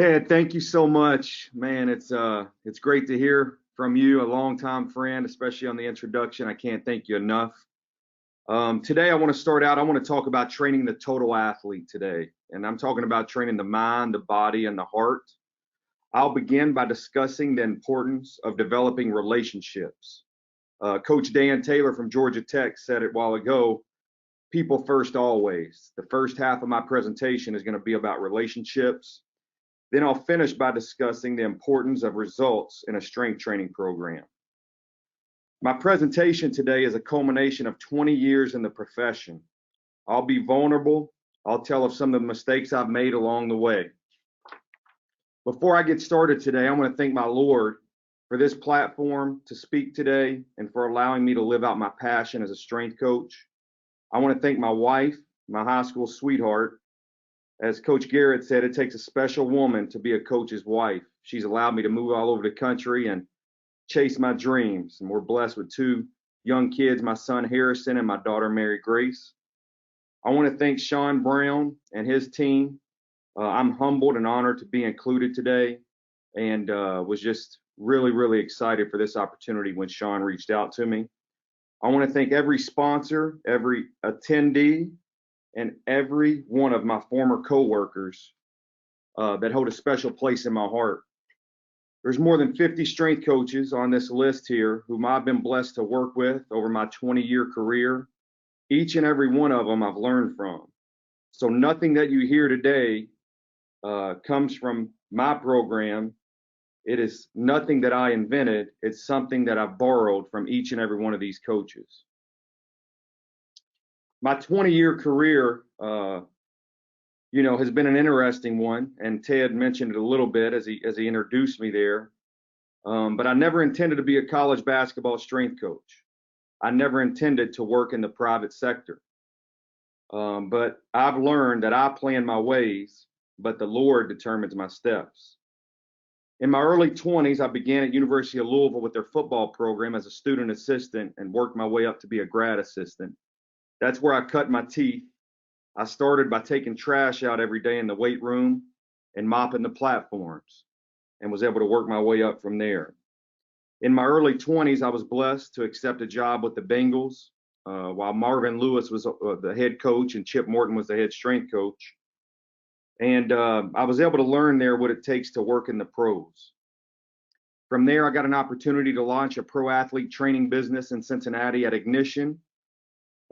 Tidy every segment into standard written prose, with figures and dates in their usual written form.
Ted, thank you so much, man. It's great to hear from you, a longtime friend, especially on the introduction. I can't thank you enough. Today, I want to start out. I want to talk about training the total athlete today, and I'm talking about training the mind, the body, and the heart. I'll begin by discussing the importance of developing relationships. Coach Dan Taylor from Georgia Tech said it a while ago. People first, always. The first half of my presentation is going to be about relationships. Then I'll finish by discussing the importance of results in a strength training program. My presentation today is a culmination of 20 years in the profession. I'll be vulnerable. I'll tell of some of the mistakes I've made along the way. Before I get started today, I want to thank my Lord for this platform to speak today and for allowing me to live out my passion as a strength coach. I want to thank my wife, my high school sweetheart. As Coach Garrett said, it takes a special woman to be a coach's wife. She's allowed me to move all over the country and chase my dreams. And we're blessed with two young kids, my son Harrison and my daughter Mary Grace. I want to thank Sean Brown and his team. I'm humbled and honored to be included today, and was just really, really excited for this opportunity when Sean reached out to me. I want to thank every sponsor, every attendee, and every one of my former coworkers that hold a special place in my heart. There's more than 50 strength coaches on this list here whom I've been blessed to work with over my 20-year career. Each and every one of them I've learned from. So nothing that you hear today comes from my program. It is nothing that I invented. It's something that I've borrowed from each and every one of these coaches. My 20-year career, has been an interesting one, and Ted mentioned it a little bit as he introduced me there. But I never intended to be a college basketball strength coach. I never intended to work in the private sector. But I've learned that I plan my ways, but the Lord determines my steps. In my early 20s, I began at University of Louisville with their football program as a student assistant and worked my way up to be a grad assistant. That's where I cut my teeth. I started by taking trash out every day in the weight room and mopping the platforms, and was able to work my way up from there. In my early 20s, I was blessed to accept a job with the Bengals, while Marvin Lewis was the head coach and Chip Morton was the head strength coach. And I was able to learn there what it takes to work in the pros. From there, I got an opportunity to launch a pro athlete training business in Cincinnati at Ignition.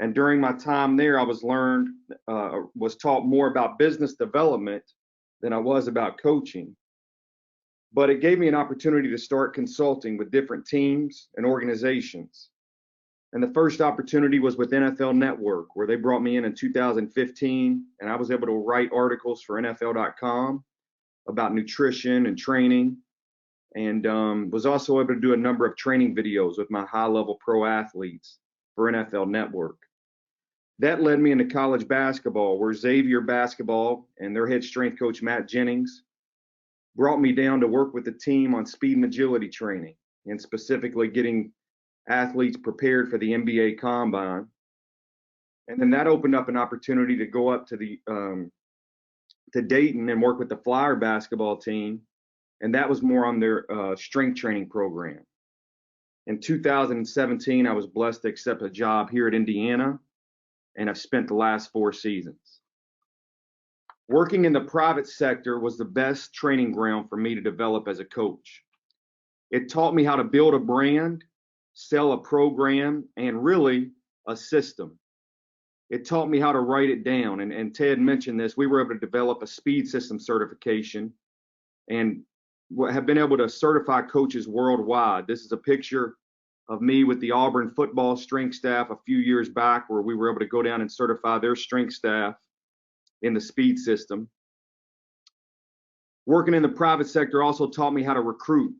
And during my time there, I was taught more about business development than I was about coaching. But it gave me an opportunity to start consulting with different teams and organizations. And the first opportunity was with NFL Network, where they brought me in 2015, and I was able to write articles for NFL.com about nutrition and training, and was also able to do a number of training videos with my high-level pro athletes for NFL Network. That led me into college basketball, where Xavier Basketball and their head strength coach, Matt Jennings, brought me down to work with the team on speed and agility training, and specifically getting athletes prepared for the NBA Combine. And then that opened up an opportunity to go up to Dayton and work with the Flyer basketball team, and that was more on their strength training program. In 2017, I was blessed to accept a job here at Indiana, and I've spent the last 4 seasons. Working in the private sector was the best training ground for me to develop as a coach. It taught me how to build a brand, sell a program, and really a system. It taught me how to write it down. And Ted mentioned this. We were able to develop a speed system certification and have been able to certify coaches worldwide. This is a picture of me with the Auburn football strength staff a few years back, where we were able to go down and certify their strength staff in the speed system. Working in the private sector also taught me how to recruit.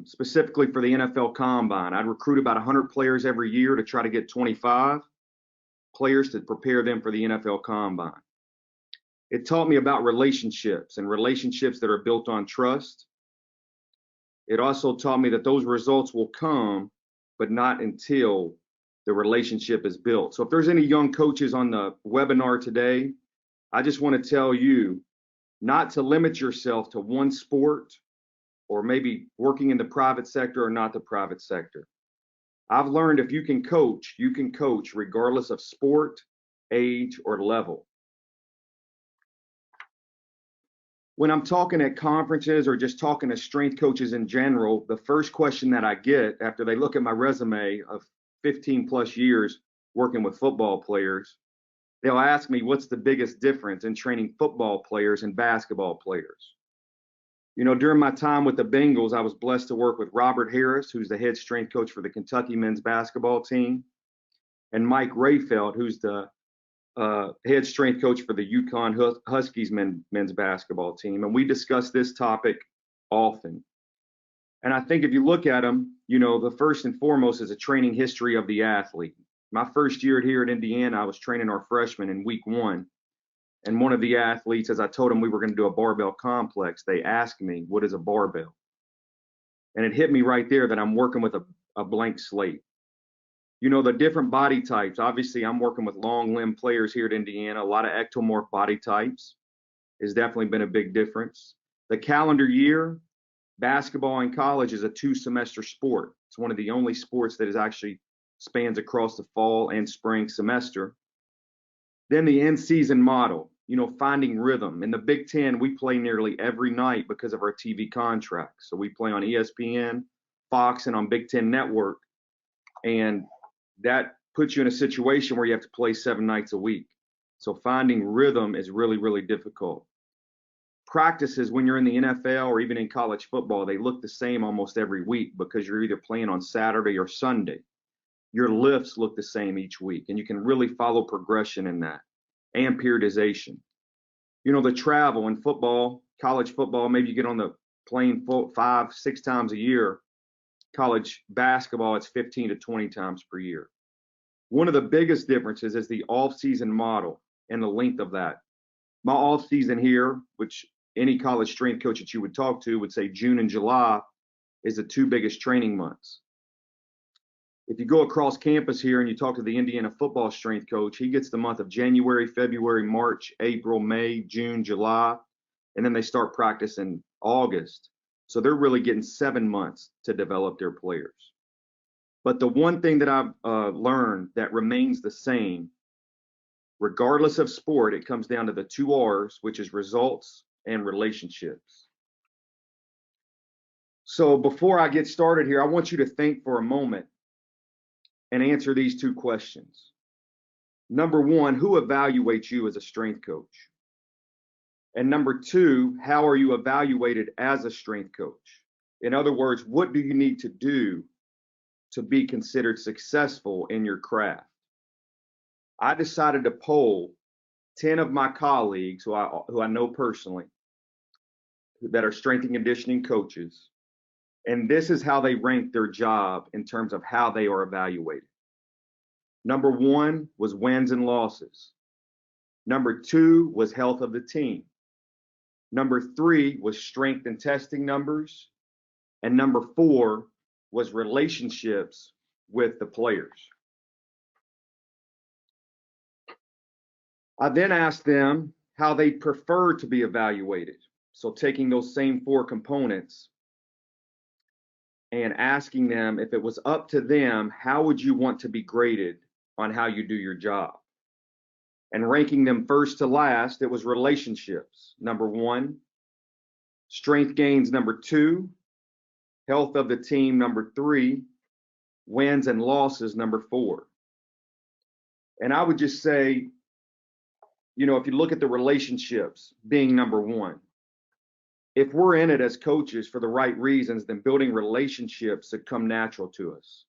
Specifically for the NFL Combine, I'd recruit about 100 players every year to try to get 25 players to prepare them for the NFL Combine. It taught me about relationships, and relationships that are built on trust. It also taught me that those results will come, but not until the relationship is built. So if there's any young coaches on the webinar today, I just want to tell you not to limit yourself to one sport or maybe working in the private sector or not the private sector. I've learned if you can coach regardless of sport, age, or level. When I'm talking at conferences or just talking to strength coaches in general, the first question that I get after they look at my resume of 15 plus years working with football players, they'll ask me, what's the biggest difference in training football players and basketball players? You know, during my time with the Bengals, I was blessed to work with Robert Harris, who's the head strength coach for the Kentucky men's basketball team, and Mike Rayfeld, who's the head strength coach for the UConn Huskies men's basketball team. And we discuss this topic often. And I think if you look at them, you know, the first and foremost is a training history of the athlete. My first year here at Indiana, I was training our freshmen in week 1. And one of the athletes, as I told them we were going to do a barbell complex, they asked me, what is a barbell? And it hit me right there that I'm working with a blank slate. You know, the different body types. Obviously, I'm working with long limb players here at Indiana. A lot of ectomorph body types has definitely been a big difference. The calendar year, basketball in college is a 2-semester sport. It's one of the only sports that is actually spans across the fall and spring semester. Then the in-season model, you know, finding rhythm. In the Big Ten, we play nearly every night because of our TV contracts. So we play on ESPN, Fox, and on Big Ten Network. And that puts you in a situation where you have to play 7 nights a week. So finding rhythm is really, really difficult. Practices when you're in the NFL or even in college football, they look the same almost every week because you're either playing on Saturday or Sunday. Your lifts look the same each week, and you can really follow progression in that, and periodization. You know, the travel in football, college football, maybe you get on the plane 5-6 times a year. College basketball, it's 15 to 20 times per year. One of the biggest differences is the off-season model and the length of that. My off-season here, which any college strength coach that you would talk to would say June and July is the 2 biggest training months. If you go across campus here and you talk to the Indiana football strength coach, he gets the month of January, February, March, April, May, June, July, and then they start practice in August. So they're really getting 7 months to develop their players. But the one thing that I've learned that remains the same, regardless of sport, it comes down to the 2 R's, which is results and relationships. So before I get started here, I want you to think for a moment and answer these 2 questions. Number 1, who evaluates you as a strength coach? And number 2, how are you evaluated as a strength coach? In other words, what do you need to do to be considered successful in your craft? I decided to poll 10 of my colleagues who I know personally that are strength and conditioning coaches, and this is how they rank their job in terms of how they are evaluated. Number 1 was wins and losses. Number 2 was health of the team. Number 3 was strength and testing numbers. And number 4 was relationships with the players. I then asked them how they prefer to be evaluated. So taking those same 4 components and asking them if it was up to them, how would you want to be graded on how you do your job? And ranking them first to last, it was relationships, number 1, strength gains, number 2, health of the team, number 3, wins and losses, number 4. And I would just say, you know, if you look at the relationships being number 1, if we're in it as coaches for the right reasons, then building relationships that come natural to us.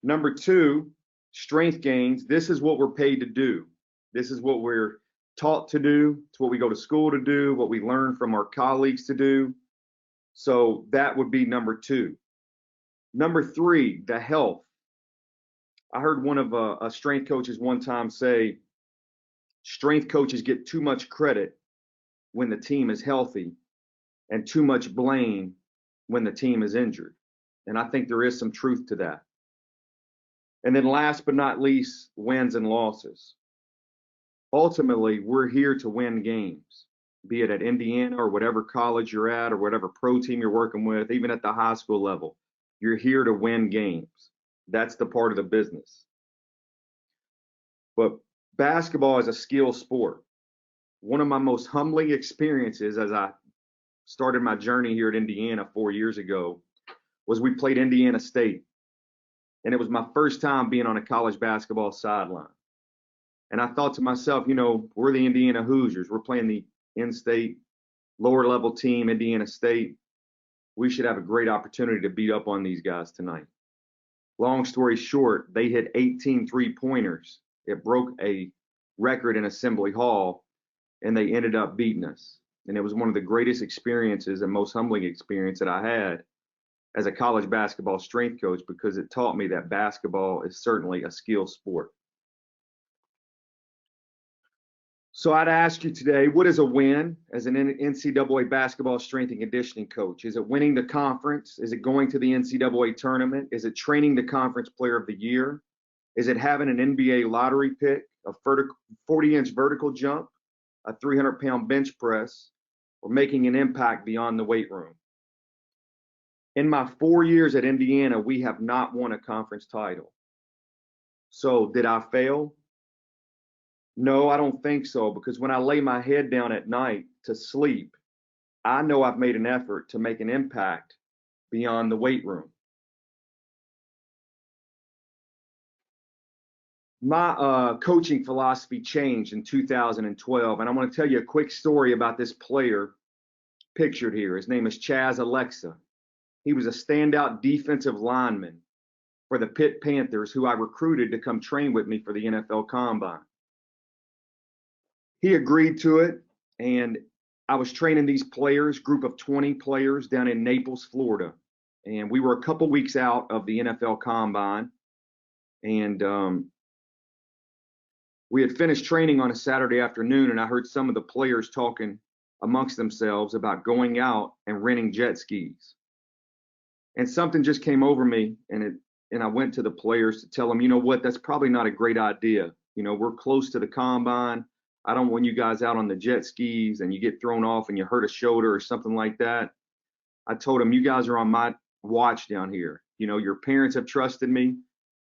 Number 2, strength gains. This is what we're paid to do. This is what we're taught to do. It's what we go to school to do, what we learn from our colleagues to do. So that would be number 2. Number 3, the health. I heard one of a strength coaches one time say, strength coaches get too much credit when the team is healthy and too much blame when the team is injured. And I think there is some truth to that. And then last but not least, wins and losses. Ultimately, we're here to win games. be it at Indiana or whatever college you're at or whatever pro team you're working with, even at the high school level. You're here to win games. That's the part of the business. But basketball is a skill sport. One of my most humbling experiences as I started my journey here at Indiana 4 years ago was we played Indiana State. And it was my first time being on a college basketball sideline. And I thought to myself, you know, we're the Indiana Hoosiers. We're playing the in-state lower level team, Indiana State. We should have a great opportunity to beat up on these guys tonight. Long story short, they hit 18 three-pointers. It broke a record in Assembly Hall, and they ended up beating us. And it was one of the greatest experiences and most humbling experience that I had as a college basketball strength coach, because it taught me that basketball is certainly a skill sport. So I'd ask you today, what is a win as an NCAA basketball strength and conditioning coach? Is it winning the conference? Is it going to the NCAA tournament? Is it training the conference player of the year? Is it having an NBA lottery pick, a 40-inch vertical jump, a 300-pound bench press, or making an impact beyond the weight room? In my 4 years at Indiana, we have not won a conference title. So did I fail? No, I don't think so, because when I lay my head down at night to sleep, I know I've made an effort to make an impact beyond the weight room. My coaching philosophy changed in 2012, and I want to tell you a quick story about this player pictured here. His name is Chaz Alexa. He was a standout defensive lineman for the Pitt Panthers, who I recruited to come train with me for the NFL Combine. He agreed to it, and I was training these players, group of 20 players down in Naples, Florida. And we were a couple weeks out of the NFL Combine, and we had finished training on a Saturday afternoon, and I heard some of the players talking amongst themselves about going out and renting jet skis. And something just came over me, and I went to the players to tell them, you know what, that's probably not a great idea. You know, we're close to the Combine. I don't want you guys out on the jet skis and you get thrown off and you hurt a shoulder or something like that. I told them, you guys are on my watch down here. You know, your parents have trusted me.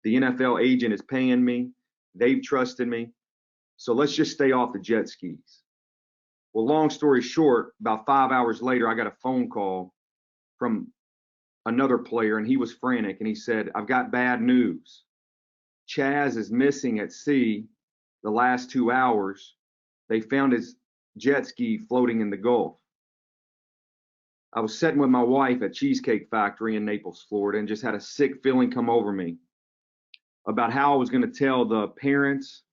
The NFL agent is paying me. They've trusted me. So let's just stay off the jet skis. Well, long story short, about 5 hours later, I got a phone call from another player, and he was frantic, and he said, I've got bad news. Chaz is missing at sea the last 2 hours. They found his jet ski floating in the Gulf. I was sitting with my wife at Cheesecake Factory in Naples, Florida, and just had a sick feeling come over me about how I was going to tell the parents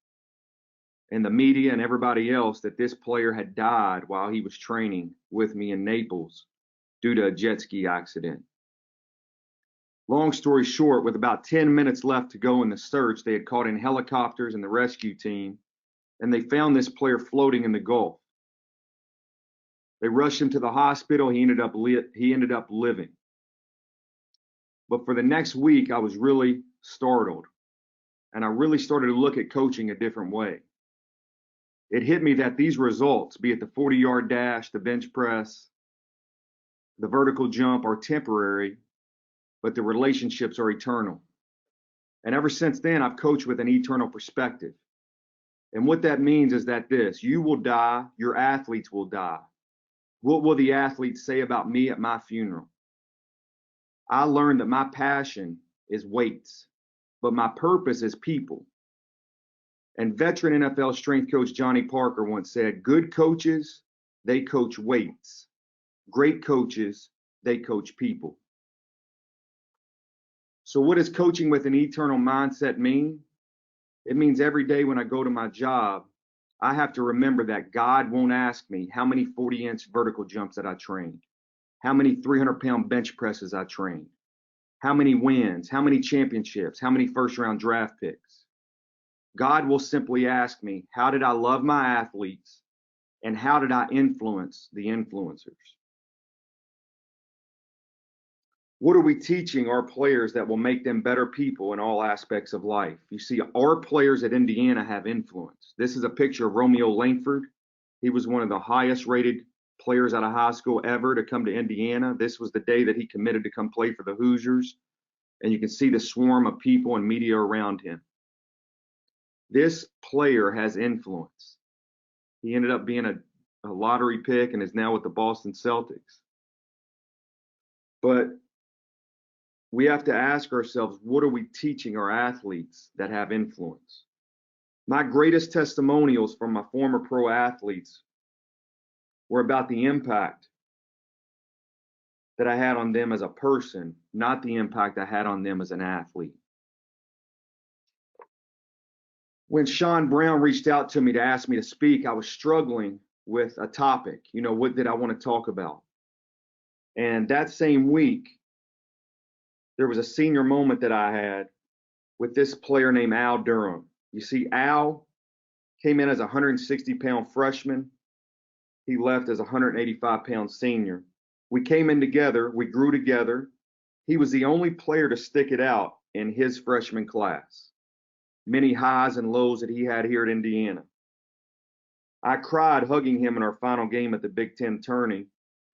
and the media and everybody else that this player had died while he was training with me in Naples due to a jet ski accident. Long story short, with about 10 minutes left to go in the search, they had called in helicopters and the rescue team, and they found this player floating in the Gulf. They rushed him to the hospital. He ended up living. But for the next week, I was really startled, and I really started to look at coaching a different way. It hit me that these results, be it the 40-yard dash, the bench press, the vertical jump, are temporary, but the relationships are eternal. And ever since then, I've coached with an eternal perspective. And what that means is that you will die, your athletes will die. What will the athletes say about me at my funeral? I learned that my passion is weights, but my purpose is people. And veteran NFL strength coach Johnny Parker once said, good coaches, they coach weights. Great coaches, they coach people. So what does coaching with an eternal mindset mean? It means every day when I go to my job, I have to remember that God won't ask me how many 40-inch vertical jumps that I trained, how many 300-pound bench presses I trained, how many wins, how many championships, how many first-round draft picks. God will simply ask me, how did I love my athletes, and how did I influence the influencers? What are we teaching our players that will make them better people in all aspects of life? You see, our players at Indiana have influence. This is a picture of Romeo Langford. He was one of the highest rated players out of high school ever to come to Indiana. This was the day that he committed to come play for the Hoosiers. And you can see the swarm of people and media around him. This player has influence. He ended up being a lottery pick and is now with the Boston Celtics. But we have to ask ourselves, what are we teaching our athletes that have influence? My greatest testimonials from my former pro athletes were about the impact that I had on them as a person, not the impact I had on them as an athlete. When Sean Brown reached out to me to ask me to speak, I was struggling with a topic. You know, what did I want to talk about? And that same week, there was a senior moment that I had with this player named Al Durham. You see, Al came in as a 160-pound freshman. He left as a 185-pound senior. We came in together. We grew together. He was the only player to stick it out in his freshman class. Many highs and lows that he had here at Indiana. I cried hugging him in our final game at the Big Ten tourney,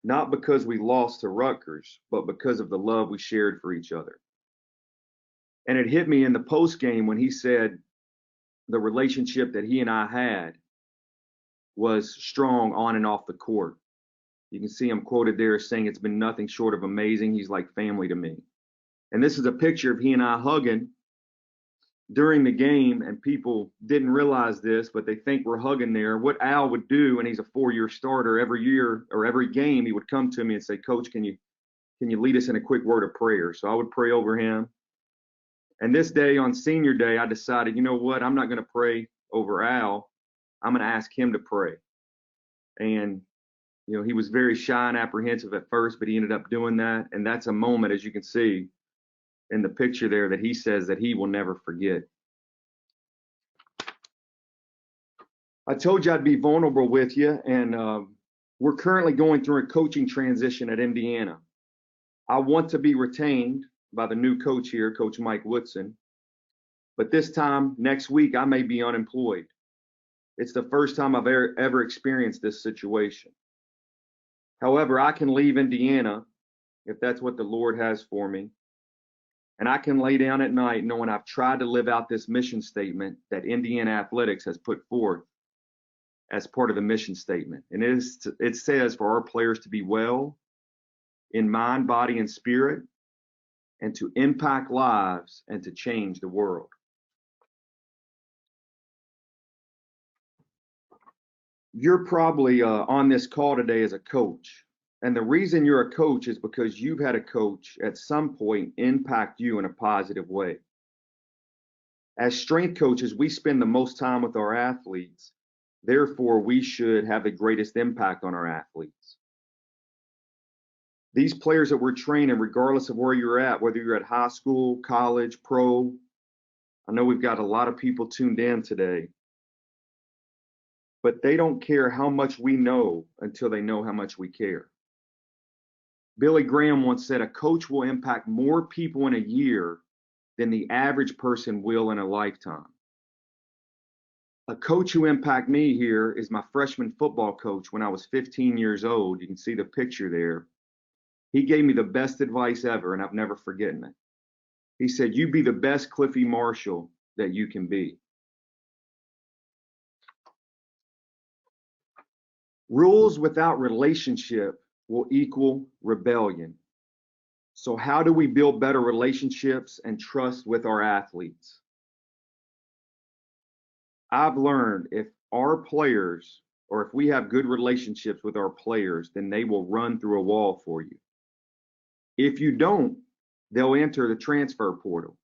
not because we lost to Rutgers, but because of the love we shared for each other. And it hit me in the post game when he said the relationship that he and I had was strong on and off the court. You can see him quoted there saying, "It's been nothing short of amazing. He's like family to me." And this is a picture of he and I hugging during the game, and people didn't realize this, but they think we're hugging there. What Al would do, and he's a 4-year starter, every year or every game, he would come to me and say, "Coach, can you lead us in a quick word of prayer?" So I would pray over him. And this day, on senior day, I decided, you know what, I'm not going to pray over Al. I'm going to ask him to pray. And you know, he was very shy and apprehensive at first, but he ended up doing that. And that's a moment, as you can see in the picture there, that he says that he will never forget. I told you I'd be vulnerable with you, and we're currently going through a coaching transition at Indiana. I want to be retained by the new coach here, Coach Mike Woodson, but this time next week I may be unemployed. It's the first time I've ever experienced this situation. However, I can leave Indiana if that's what the Lord has for me. And I can lay down at night knowing I've tried to live out this mission statement that Indiana Athletics has put forth as part of the mission statement. And it says for our players to be well in mind, body, and spirit, and to impact lives and to change the world. You're probably on this call today as a coach. And the reason you're a coach is because you've had a coach at some point impact you in a positive way. As strength coaches, we spend the most time with our athletes. Therefore, we should have the greatest impact on our athletes. These players that we're training, regardless of where you're at, whether you're at high school, college, pro, I know we've got a lot of people tuned in today, but they don't care how much we know until they know how much we care. Billy Graham once said, a coach will impact more people in a year than the average person will in a lifetime. A coach who impacted me here is my freshman football coach when I was 15 years old. You can see the picture there. He gave me the best advice ever, and I've never forgotten it. He said, "You be the best Cliffy Marshall that you can be." Rules without relationship will equal rebellion. So how do we build better relationships and trust with our athletes? I've learned if our players, or if we have good relationships with our players, then they will run through a wall for you. If you don't, they'll enter the transfer portal.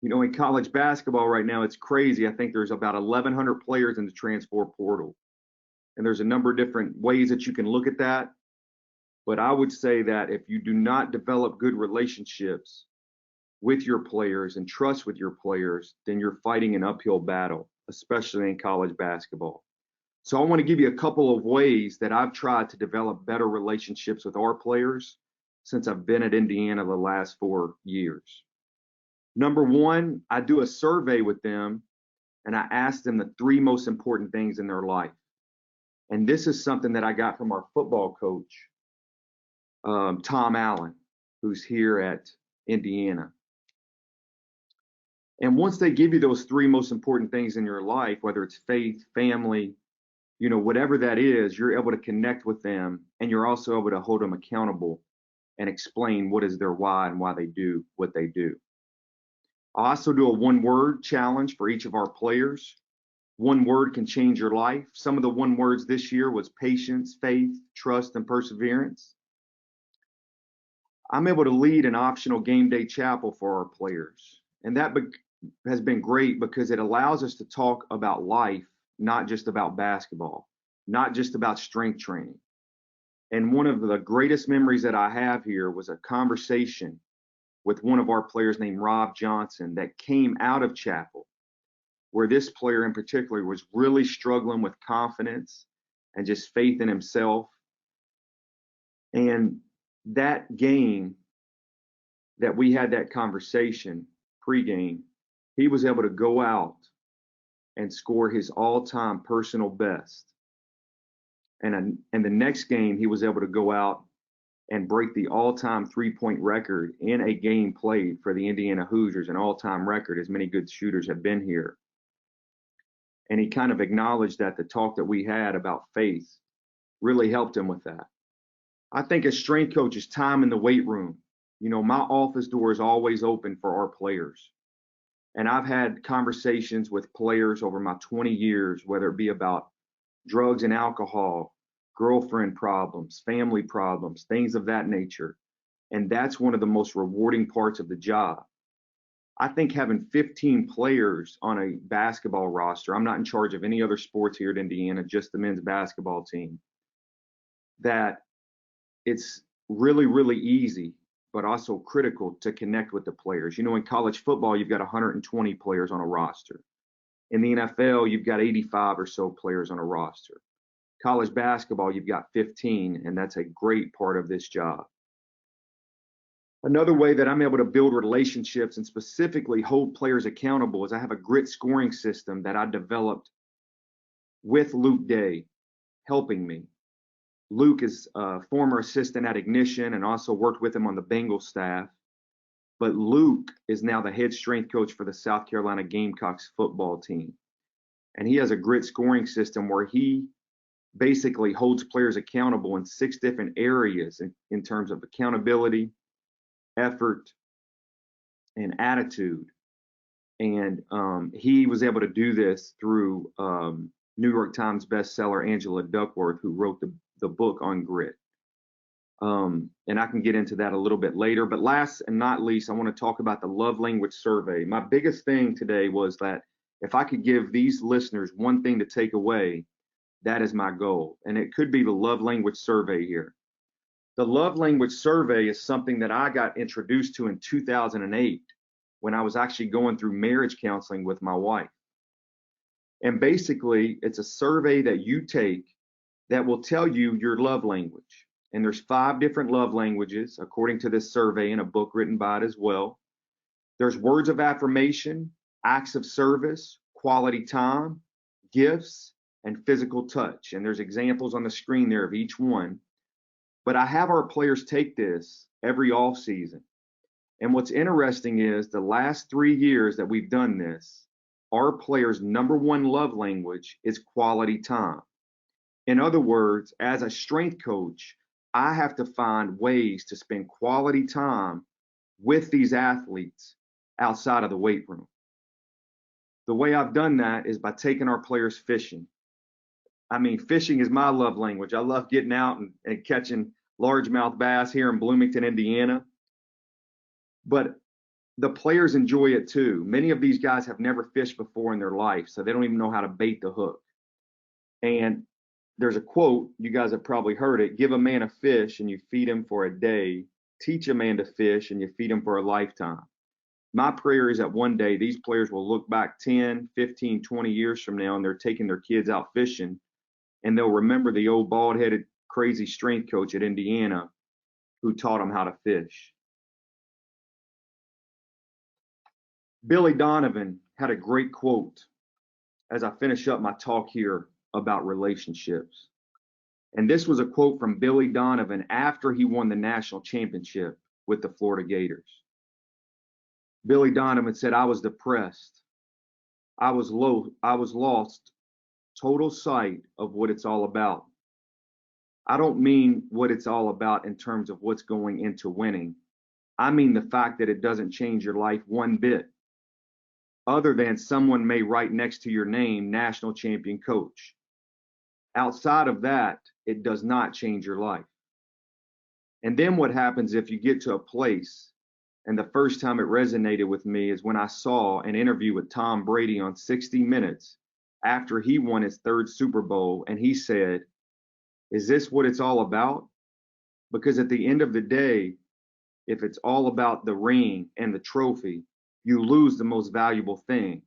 You know, in college basketball right now, it's crazy. I think there's about 1,100 players in the transfer portal. And there's a number of different ways that you can look at that. But I would say that if you do not develop good relationships with your players and trust with your players, then you're fighting an uphill battle, especially in college basketball. So I want to give you a couple of ways that I've tried to develop better relationships with our players since I've been at Indiana the last 4 years. Number one, I do a survey with them and I ask them the 3 most important things in their life. And this is something that I got from our football coach, Tom Allen, who's here at Indiana. And once they give you those three most important things in your life, whether it's faith, family, whatever that is, you're able to connect with them, and you're also able to hold them accountable and explain what is their why and why they do what they do. I also do a one-word challenge for each of our players. One word can change your life. Some of the one words this year was patience, faith, trust, and perseverance. I'm able to lead an optional game day chapel for our players. And that has been great because it allows us to talk about life, not just about basketball, not just about strength training. And one of the greatest memories that I have here was a conversation with one of our players named Rob Johnson that came out of chapel, where this player in particular was really struggling with confidence and just faith in himself. And that game that we had that conversation pregame, he was able to go out and score his all-time personal best. And the next game, he was able to go out and break the all-time three-point record in a game played for the Indiana Hoosiers, an all-time record, as many good shooters have been here. And he kind of acknowledged that the talk that we had about faith really helped him with that. I think as strength coaches, time in the weight room, my office door is always open for our players. And I've had conversations with players over my 20 years, whether it be about drugs and alcohol, girlfriend problems, family problems, things of that nature. And that's one of the most rewarding parts of the job. I think having 15 players on a basketball roster, I'm not in charge of any other sports here at Indiana, just the men's basketball team, that it's really, really easy, but also critical to connect with the players. In college football, you've got 120 players on a roster. In the NFL, you've got 85 or so players on a roster. College basketball, you've got 15, and that's a great part of this job. Another way that I'm able to build relationships and specifically hold players accountable is I have a grit scoring system that I developed with Luke Day helping me. Luke is a former assistant at Ignition and also worked with him on the Bengals staff. But Luke is now the head strength coach for the South Carolina Gamecocks football team. And he has a grit scoring system where he basically holds players accountable in 6 different areas in terms of accountability, effort, and attitude. And he was able to do this through New York Times bestseller Angela Duckworth, who wrote the book on grit. And I can get into that a little bit later. But last and not least, I want to talk about the love language survey. My biggest thing today was that if I could give these listeners one thing to take away, that is my goal. And it could be the love language survey here. The love language survey is something that I got introduced to in 2008 when I was actually going through marriage counseling with my wife. And basically, it's a survey that you take that will tell you your love language. And there's 5 different love languages, according to this survey in a book written by it as well. There's words of affirmation, acts of service, quality time, gifts, and physical touch. And there's examples on the screen there of each one. But I have our players take this every off season. And what's interesting is the last 3 years that we've done this, our players' number 1 love language is quality time. In other words, as a strength coach, I have to find ways to spend quality time with these athletes outside of the weight room. The way I've done that is by taking our players fishing. I mean, fishing is my love language. I love getting out and catching largemouth bass here in Bloomington, Indiana. But the players enjoy it too. Many of these guys have never fished before in their life, so they don't even know how to bait the hook. And there's a quote, you guys have probably heard it: give a man a fish and you feed him for a day. Teach a man to fish and you feed him for a lifetime. My prayer is that one day these players will look back 10, 15, 20 years from now and they're taking their kids out fishing and they'll remember the old bald-headed crazy strength coach at Indiana who taught them how to fish. Billy Donovan had a great quote as I finish up my talk here about relationships. And this was a quote from Billy Donovan after he won the national championship with the Florida Gators. Billy Donovan said, "I was depressed. I was lost total sight of what it's all about. I don't mean what it's all about in terms of what's going into winning. I mean the fact that it doesn't change your life one bit, other than someone may write next to your name, national champion coach. Outside of that, it does not change your life." And then what happens if you get to a place, and the first time it resonated with me is when I saw an interview with Tom Brady on 60 Minutes after he won his third Super Bowl, and he said, "Is this what it's all about?" Because at the end of the day, if it's all about the ring and the trophy, you lose the most valuable thing,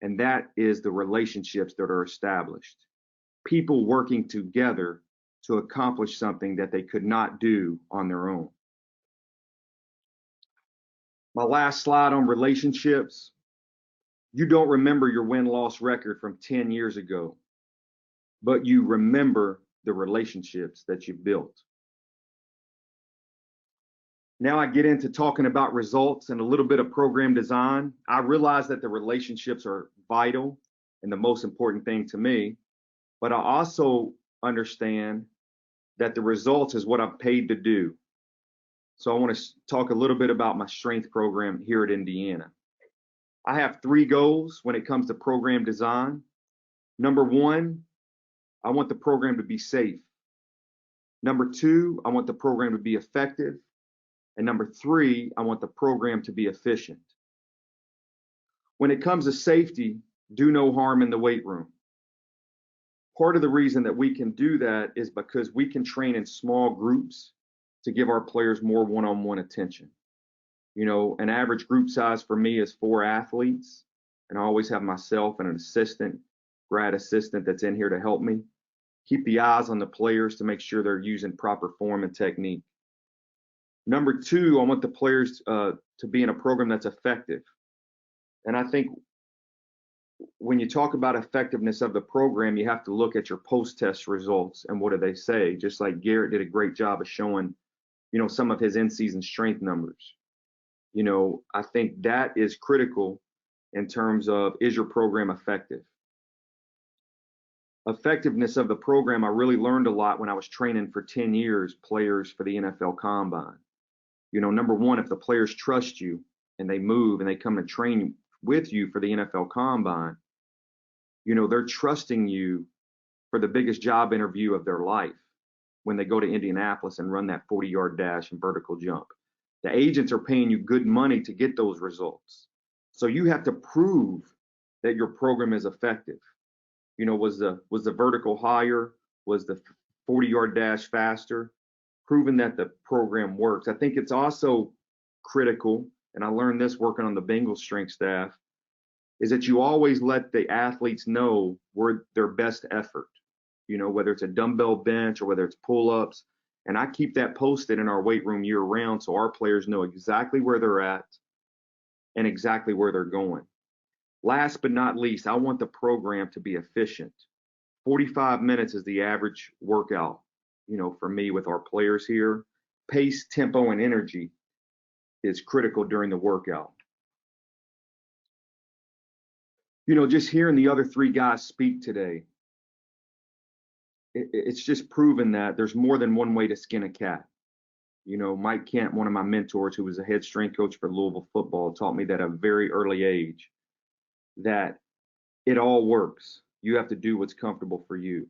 and that is the relationships that are established. People working together to accomplish something that they could not do on their own. My last slide on relationships. You don't remember your win-loss record from 10 years ago, but you remember the relationships that you built. Now I get into talking about results and a little bit of program design. I realize that the relationships are vital and the most important thing to me, but I also understand that the results is what I'm paid to do. So I want to talk a little bit about my strength program here at Indiana. I have 3 goals when it comes to program design. Number 1, I want the program to be safe. Number 2, I want the program to be effective. And number 3, I want the program to be efficient. When it comes to safety, do no harm in the weight room. Part of the reason that we can do that is because we can train in small groups to give our players more one-on-one attention. You know, an average group size for me is 4 athletes, and I always have myself and an assistant, grad assistant that's in here to help me. Keep the eyes on the players to make sure they're using proper form and technique. Number 2, I want the players to be in a program that's effective. And I think when you talk about effectiveness of the program, you have to look at your post-test results and what do they say. Just like Garrett did a great job of showing, you know, some of his in-season strength numbers. You know, I think that is critical in terms of, is your program effective? Effectiveness of the program, I really learned a lot when I was training for 10 years players for the NFL Combine. You know, number 1, if the players trust you and they move and they come to train with you for the NFL Combine, you know, they're trusting you for the biggest job interview of their life when they go to Indianapolis and run that 40-yard dash and vertical jump. The agents are paying you good money to get those results. So you have to prove that your program is effective. You know, was the vertical higher? Was the 40-yard dash faster? Proving that the program works. I think it's also critical, and I learned this working on the Bengals strength staff, is that you always let the athletes know where their best effort, you know, whether it's a dumbbell bench or whether it's pull-ups. And I keep that posted in our weight room year round so our players know exactly where they're at and exactly where they're going. Last but not least, I want the program to be efficient. 45 minutes is the average workout, you know, for me with our players here. Pace, tempo, and energy is critical during the workout. You know, just hearing the other 3 guys speak today, it's just proven that there's more than one way to skin a cat. You know, Mike Kent, one of my mentors, who was a head strength coach for Louisville football, taught me that at a very early age that it all works. You have to do what's comfortable for you.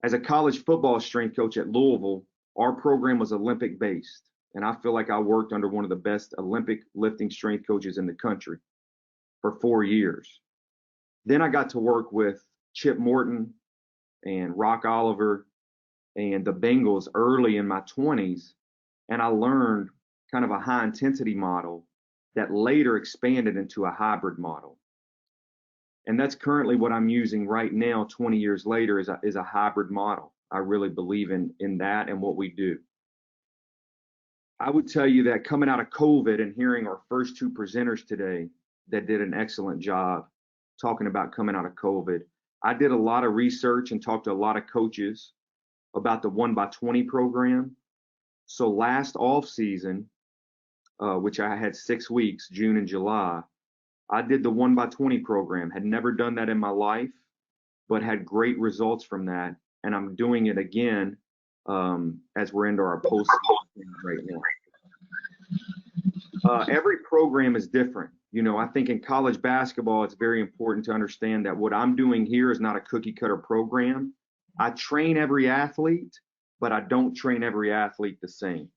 As a college football strength coach at Louisville, our program was Olympic based. And I feel like I worked under one of the best Olympic lifting strength coaches in the country for 4 years. Then I got to work with Chip Morton and Rock Oliver and the Bengals early in my 20s. And I learned kind of a high intensity model that later expanded into a hybrid model. And that's currently what I'm using right now, 20 years later, is a hybrid model. I really believe in that and what we do. I would tell you that coming out of COVID and hearing our first 2 presenters today that did an excellent job talking about coming out of COVID, I did a lot of research and talked to a lot of coaches about the 1x20 program. So last off season, which I had 6 weeks, June and July, I did the 1x20 program. Had never done that in my life, but had great results from that. And I'm doing it again as we're into our post right now. Every program is different. You know, I think in college basketball, it's very important to understand that what I'm doing here is not a cookie cutter program. I train every athlete, but I don't train every athlete the same.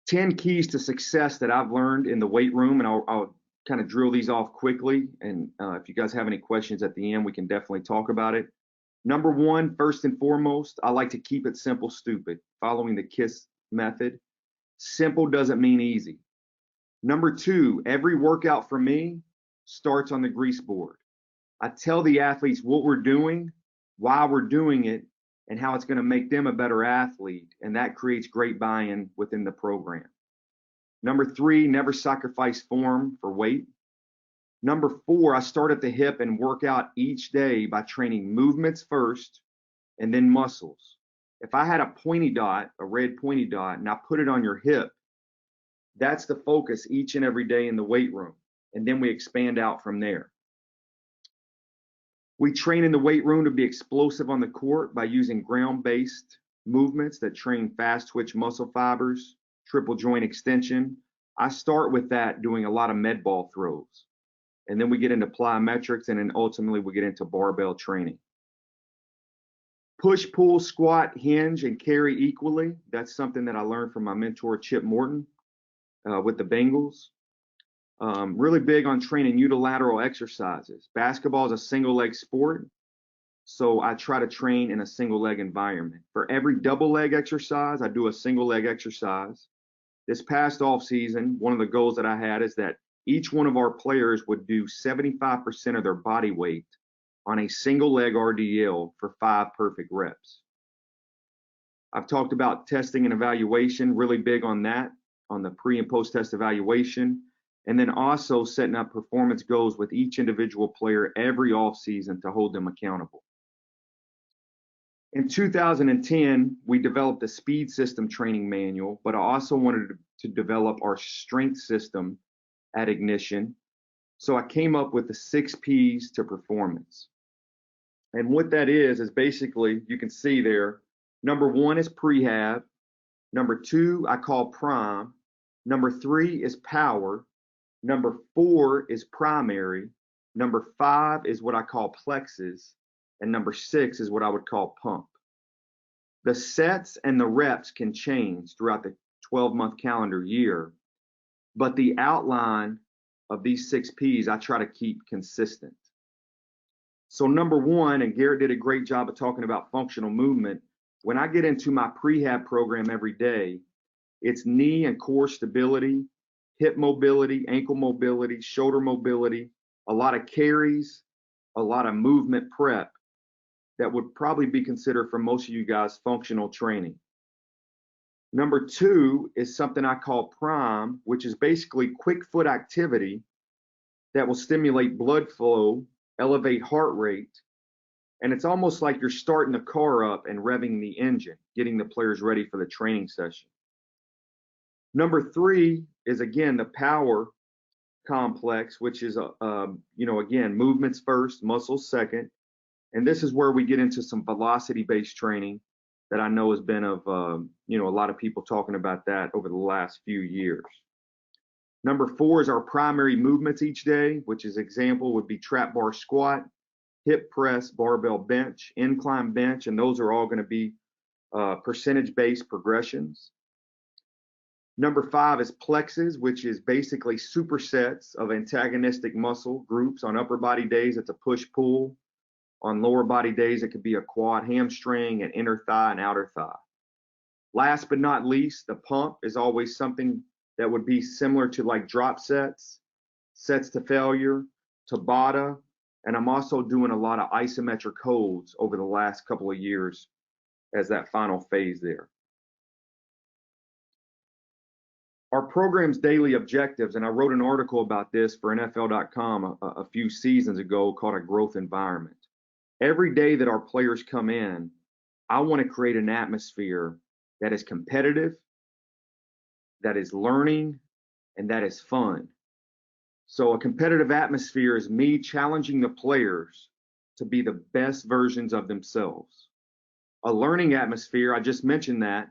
10 keys to success that I've learned in the weight room, and I'll kind of drill these off quickly. And if you guys have any questions at the end, we can definitely talk about it. Number one, first and foremost, I like to keep it simple, stupid, following the KISS method. Simple doesn't mean easy. Number two, every workout for me starts on the grease board. I tell the athletes what we're doing, why we're doing it, and how it's going to make them a better athlete, and that creates great buy-in within the program. Number three, never sacrifice form for weight. Number four, I start at the hip and work out each day by training movements first and then muscles. If I had a pointy dot, a red pointy dot, and I put it on your hip, that's the focus each and every day in the weight room, and then we expand out from there. We train in the weight room to be explosive on the court by using ground-based movements that train fast twitch muscle fibers, triple joint extension. I start with that doing a lot of med ball throws. And then we get into plyometrics, and then ultimately we get into barbell training. Push, pull, squat, hinge, and carry equally. That's something that I learned from my mentor, Chip Morton, with the Bengals. Really big on training unilateral exercises. Basketball is a single leg sport, so I try to train in a single leg environment. For every double leg exercise, I do a single leg exercise. This past off season, one of the goals that I had is that each one of our players would do 75% of their body weight on a single leg RDL for 5 perfect reps. I've talked about testing and evaluation, really big on that, on the pre and post test evaluation. And then also setting up performance goals with each individual player every offseason to hold them accountable. In 2010, we developed a speed system training manual, but I also wanted to develop our strength system at Ignition. So I came up with the 6 P's to performance. And what that is basically, you can see there, number 1 is prehab. Number 2, I call prime. Number 3 is power. Number 4 is primary. Number 5 is what I call plexus. And number 6 is what I would call pump. The sets and the reps can change throughout the 12-month calendar year, but the outline of these 6 P's I try to keep consistent. So number 1, and Garrett did a great job of talking about functional movement, when I get into my prehab program every day, it's knee and core stability, hip mobility, ankle mobility, shoulder mobility, a lot of carries, a lot of movement prep that would probably be considered for most of you guys functional training. Number 2 is something I call prime, which is basically quick foot activity that will stimulate blood flow, elevate heart rate, and it's almost like you're starting the car up and revving the engine, getting the players ready for the training session. Number 3 is, again, the power complex, which is, again, movements first, muscles second. And this is where we get into some velocity-based training that I know has been of, a lot of people talking about that over the last few years. Number 4 is our primary movements each day, which is example would be trap bar squat, hip press, barbell bench, incline bench, and those are all going to be percentage-based progressions. Number 5 is plexus, which is basically supersets of antagonistic muscle groups. On upper body days, it's a push-pull. On lower body days, it could be a quad hamstring, an inner thigh, and outer thigh. Last but not least, the pump is always something that would be similar to like drop sets, sets to failure, Tabata, and I'm also doing a lot of isometric holds over the last couple of years as that final phase there. Our program's daily objectives, and I wrote an article about this for NFL.com a few seasons ago called A Growth Environment. Every day that our players come in, I want to create an atmosphere that is competitive, that is learning, and that is fun. So a competitive atmosphere is me challenging the players to be the best versions of themselves. A learning atmosphere, I just mentioned that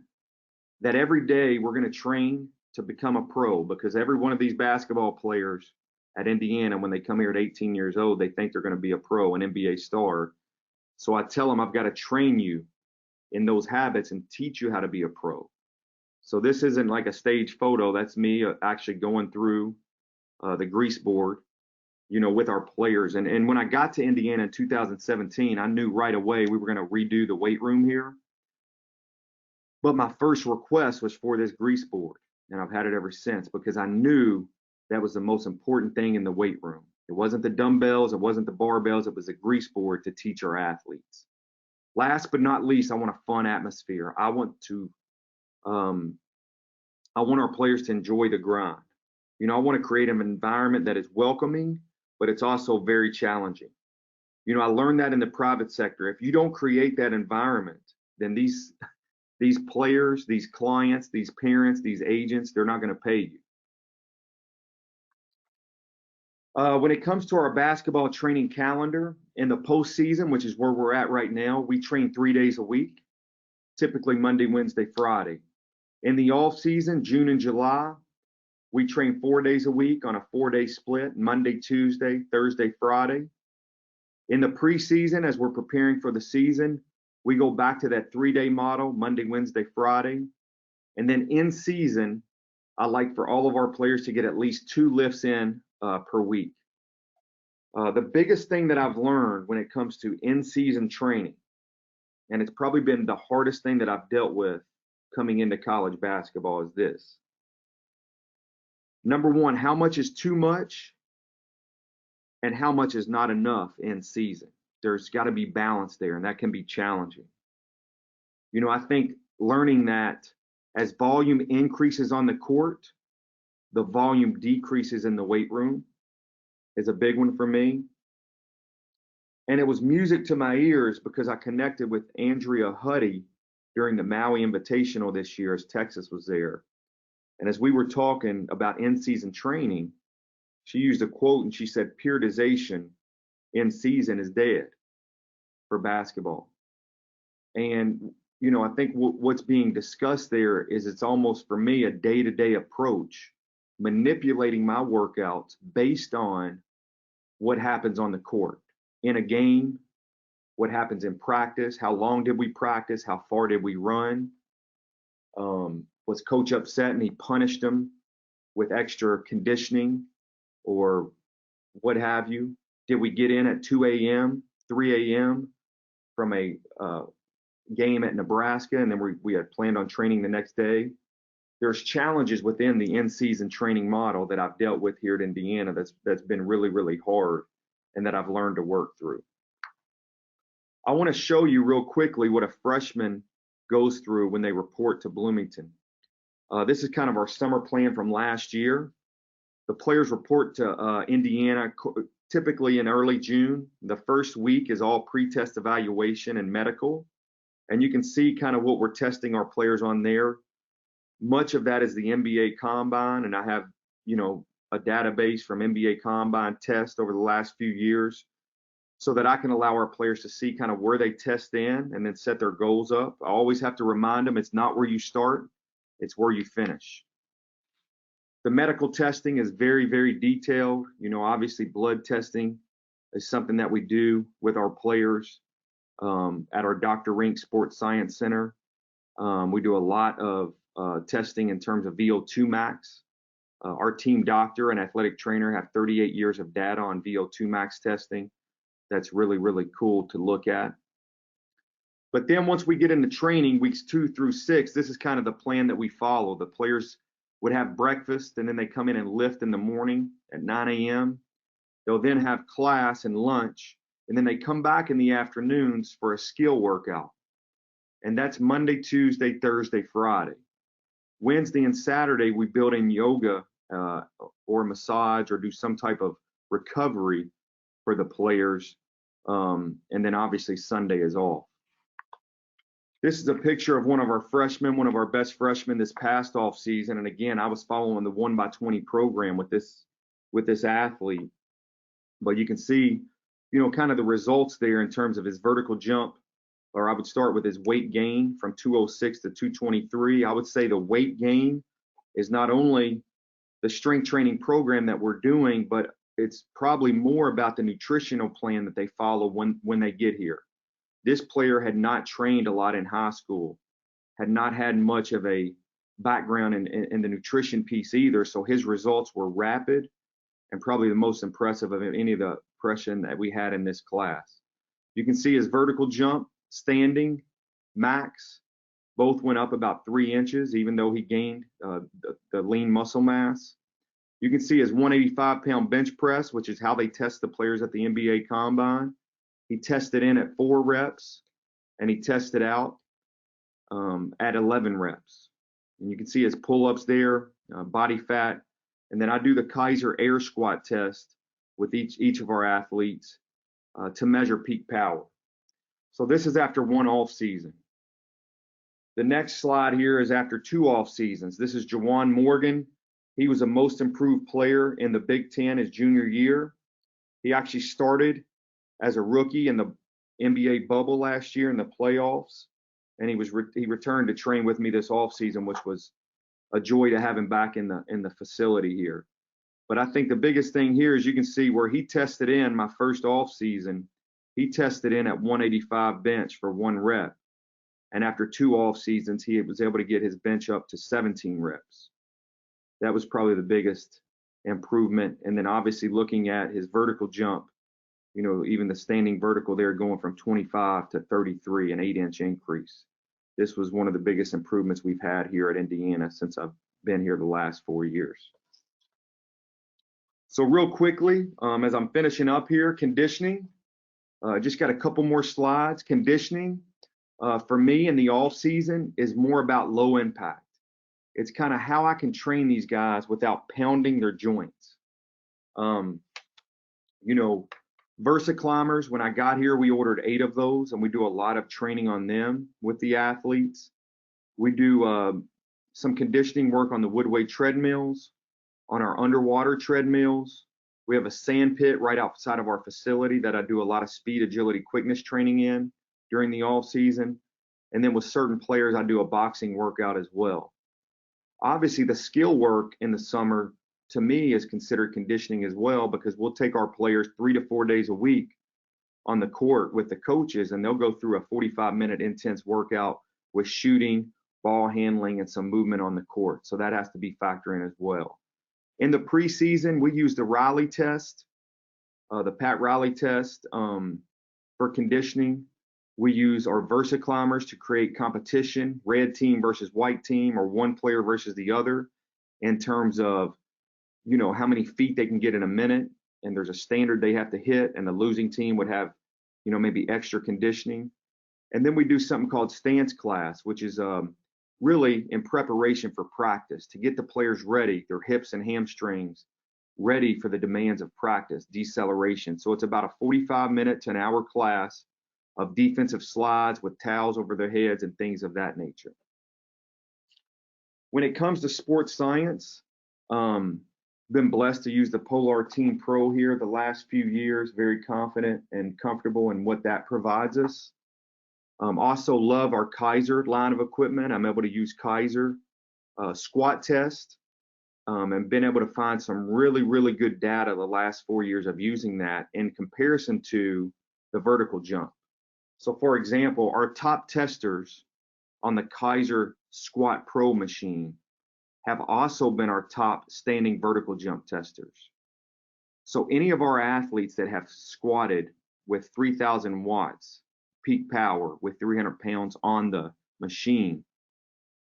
every day we're going to train to become a pro, because every one of these basketball players at Indiana, when they come here at 18 years old, they think they're going to be a pro, an NBA star. So I tell them I've got to train you in those habits and teach you how to be a pro. So this isn't like a stage photo. That's me actually going through the grease board, with our players. And when I got to Indiana in 2017, I knew right away we were going to redo the weight room here. But my first request was for this grease board, and I've had it ever since, because I knew that was the most important thing in the weight room. It wasn't the dumbbells, it wasn't the barbells, it was the grease board to teach our athletes. Last but not least, I want a fun atmosphere. I want our players to enjoy the grind. I want to create an environment that is welcoming, but it's also very challenging. I learned that in the private sector. If you don't create that environment, then these players, these clients, these parents, these agents, they're not going to pay you. When it comes to our basketball training calendar in the postseason, which is where we're at right now, we train 3 days a week, typically Monday, Wednesday, Friday. In the off season, June and July, we train 4 days a week on a 4-day split, Monday, Tuesday, Thursday, Friday. In the preseason, as we're preparing for the season, we go back to that 3-day model, Monday, Wednesday, Friday. And then in season, I like for all of our players to get at least 2 lifts in per week. The biggest thing that I've learned when it comes to in-season training, and it's probably been the hardest thing that I've dealt with coming into college basketball, is this. Number one, how much is too much and how much is not enough in season? There's got to be balance there, and that can be challenging. I think learning that as volume increases on the court, the volume decreases in the weight room is a big one for me. And it was music to my ears because I connected with Andrea Huddy during the Maui Invitational this year as Texas was there. And as we were talking about in-season training, she used a quote and she said, periodization in season is dead for basketball. And, I think what's being discussed there is it's almost for me a day-to-day approach, manipulating my workouts based on what happens on the court. In a game, what happens in practice, how long did we practice, how far did we run, was coach upset and he punished them with extra conditioning or what have you? Did we get in at 2 a.m., 3 a.m. from a game at Nebraska, and then we had planned on training the next day? There's challenges within the in-season training model that I've dealt with here at Indiana that's been really, really hard and that I've learned to work through. I want to show you real quickly what a freshman goes through when they report to Bloomington. This is kind of our summer plan from last year. The players report to Indiana typically in early June. The first week is all pre-test evaluation and medical. And you can see kind of what we're testing our players on there. Much of that is the NBA Combine, and I have, a database from NBA Combine tests over the last few years so that I can allow our players to see kind of where they test in and then set their goals up. I always have to remind them it's not where you start, it's where you finish. The medical testing is very, very detailed. Obviously blood testing is something that we do with our players at our Dr. Rink Sports Science Center. We do a lot of testing in terms of VO2 max. Our team doctor and athletic trainer have 38 years of data on VO2 max testing. That's really, really cool to look at. But then once we get into training, weeks 2 through 6, this is kind of the plan that we follow. The players would have breakfast, and then they come in and lift in the morning at 9 a.m. They'll then have class and lunch, and then they come back in the afternoons for a skill workout. And that's Monday, Tuesday, Thursday, Friday. Wednesday and Saturday, we build in yoga or massage or do some type of recovery for the players And then obviously Sunday is off. This is a picture of one of our freshmen, one of our best freshmen this past off season. And again, I was following the 1x20 program with this athlete. But you can see, you know, kind of the results there in terms of his vertical jump, or I would start with his weight gain from 206 to 223. I would say the weight gain is not only the strength training program that we're doing, but it's probably more about the nutritional plan that they follow when they get here. This player had not trained a lot in high school, had not had much of a background in the nutrition piece either, so his results were rapid and probably the most impressive of any of the freshmen that we had in this class. You can see his vertical jump, standing, max, both went up about 3 inches, even though he gained the lean muscle mass. You can see his 185-pound bench press, which is how they test the players at the NBA Combine. He tested in at 4 reps, and he tested out at 11 reps. And you can see his pull-ups there, body fat. And then I do the Kaiser air squat test with each of our athletes to measure peak power. So this is after 1 off season. The next slide here is after 2 off seasons. This is Jawan Morgan. He was a most improved player in the Big Ten his junior year. He actually started as a rookie in the NBA bubble last year in the playoffs, and he returned to train with me this off season, which was a joy to have him back in the facility here. But I think the biggest thing here is you can see where he tested in my first off season. He tested in at 185 bench for 1 rep, and after 2 off seasons, he was able to get his bench up to 17 reps. That was probably the biggest improvement. And then obviously looking at his vertical jump, you know, even the standing vertical there going from 25 to 33, an 8-inch increase. This was one of the biggest improvements we've had here at Indiana since I've been here the last 4 years. So real quickly, as I'm finishing up here, conditioning, just got a couple more slides. Conditioning for me in the off season is more about low impact. It's kind of how I can train these guys without pounding their joints. You know, Versa climbers, when I got here, we ordered 8 of those, and we do a lot of training on them with the athletes. We do some conditioning work on the Woodway treadmills, on our underwater treadmills. We have a sand pit right outside of our facility that I do a lot of speed, agility, quickness training in during the off season. And then with certain players, I do a boxing workout as well. Obviously, the skill work in the summer, to me, is considered conditioning as well, because we'll take our players 3 to 4 days a week on the court with the coaches, and they'll go through a 45-minute intense workout with shooting, ball handling, and some movement on the court. So that has to be factored in as well. In the preseason, we use the Riley test, the Pat Riley test for conditioning. We use our Versa climbers to create competition, red team versus white team, or one player versus the other, in terms of, you know, how many feet they can get in a minute. And there's a standard they have to hit, and the losing team would have, you know, maybe extra conditioning. And then we do something called stance class, which is really in preparation for practice, to get the players ready, their hips and hamstrings ready for the demands of practice, deceleration. So it's about a 45-minute to an hour class of defensive slides with towels over their heads and things of that nature. When it comes to sports science, been blessed to use the Polar Team Pro here the last few years, very confident and comfortable in what that provides us. Also love our Kaiser line of equipment. I'm able to use Kaiser squat test and been able to find some really, really good data the last 4 years of using that in comparison to the vertical jump. So for example, our top testers on the Kaiser Squat Pro machine have also been our top standing vertical jump testers. So any of our athletes that have squatted with 3,000 watts peak power with 300 pounds on the machine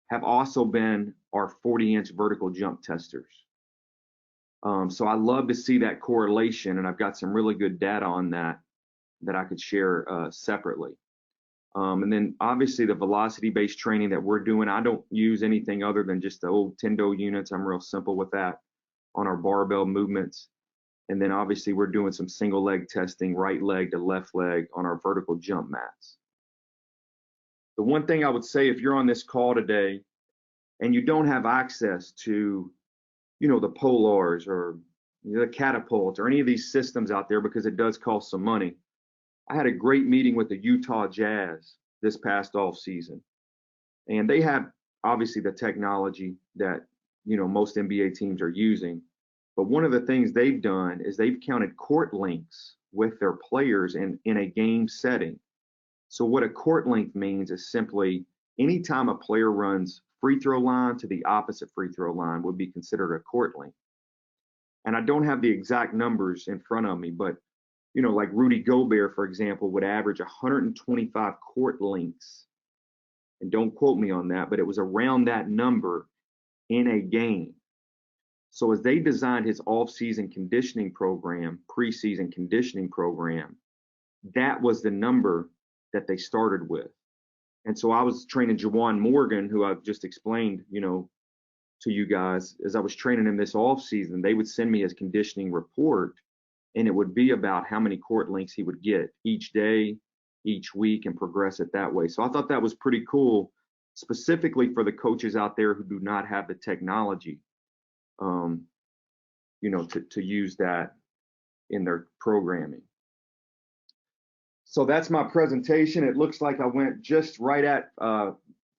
have also been our 40-inch vertical jump testers. So I love to see that correlation, and I've got some really good data on that I could share separately. And then obviously the velocity-based training that we're doing, I don't use anything other than just the old Tendo units. I'm real simple with that on our barbell movements. And then obviously we're doing some single leg testing, right leg to left leg on our vertical jump mats. The one thing I would say, if you're on this call today and you don't have access to, the Polars or the Catapult or any of these systems out there, because it does cost some money. I had a great meeting with the Utah Jazz this past off season, and they have obviously the technology that, most NBA teams are using. But one of the things they've done is they've counted court lengths with their players in a game setting. So what a court length means is simply anytime a player runs free throw line to the opposite free throw line would be considered a court length. And I don't have the exact numbers in front of me, but like Rudy Gobert, for example, would average 125 court lengths. And don't quote me on that, but it was around that number in a game. So as they designed his off-season conditioning program, preseason conditioning program, that was the number that they started with. And so I was training Juwan Morgan, who I've just explained, to you guys. As I was training him this off-season, they would send me his conditioning report, and it would be about how many court lengths he would get each day, each week, and progress it that way. So I thought that was pretty cool, specifically for the coaches out there who do not have the technology, to use that in their programming. So that's my presentation. It looks like I went just right at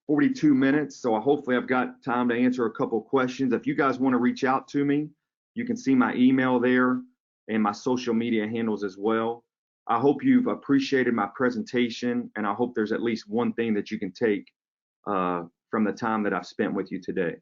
42 minutes. So hopefully I've got time to answer a couple questions. If you guys want to reach out to me, you can see my email there and my social media handles as well. I hope you've appreciated my presentation, and I hope there's at least one thing that you can take from the time that I've spent with you today.